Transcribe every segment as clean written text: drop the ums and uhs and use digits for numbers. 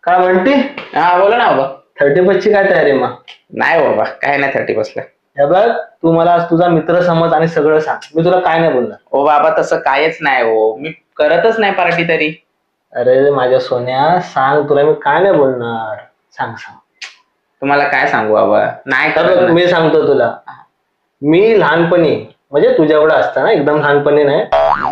काय म्हणते? हा बोला ना बाबा. 31 ची काय तयारी मग? नाही बाबा काय नाही 31 ला. हे बघ, तू मला आज तुझा मित्र समज आणि सगळं सांग, मी तुला काय नाही बोलणार. ओ बाबा तसं कायच नाही हो, मी करतच नाही पार्टी तरी. अरे माझ्या सोन्या, सांग, तुला मी काय नाही बोलणार. सांग सांग. तुम्हाला काय सांगू बाबा, नाही तर करत बघ, ना. मी सांगतो तुला. मी लहानपणी म्हणजे तुझ्या एवढं असतं ना, एकदम लहानपणी नाही,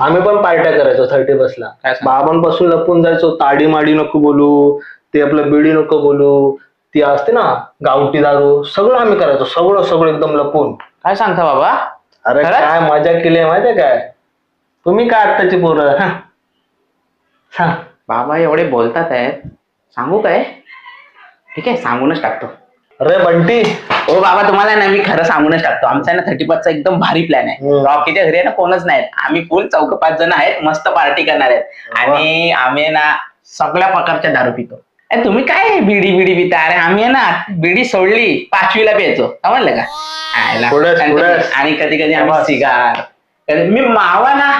आम्ही पण पार्ट्या करायचो 31 ला. काय सांग? बाबांपासून लपून जायचो. ताडी माडी नको बोलू, ते आपलं बिडी नको बोलू, ती असते ना गावठी दारू, सगळं आम्ही करायचो. सगळं सगळं एकदम लपून. काय सांगता बाबा? अरे खरंच? काय मजा केली आहे माहितीये काय? तुम्ही काय आत्ताची पोरं. हा. सांग. बाबा एवढे बोलतात आहेत, सांगू काय? ठीक आहे सांगूनच टाकतो. अरे बंटी, ओ बाबा तुम्हाला ना मी खरं सांगूनच टाकतो. आमचा ना 31 चा एकदम भारी प्लॅन आहे. रॉकीच्या घरी आहे ना कोणच नाही, आम्ही फुल 4-5 जण आहेत, मस्त पार्टी करणार आहेत. आणि आम्ही ना सगळ्या प्रकारच्या दारू पितो. तुम्ही काय बिडी बिडी पिता? अरे आम्ही आहे ना बिडी सोडली 5वी ला प्यायचो, समजलं का? आणि कधी कधी आम्ही सिगार, मी मावा ना,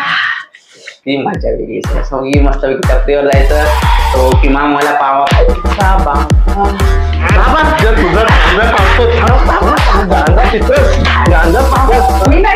ती मजा वेगळी. सगळी मस्त टपरीवर जायचं, तो किंवा मला पावा खायचा. बाबा तुझं मी नाही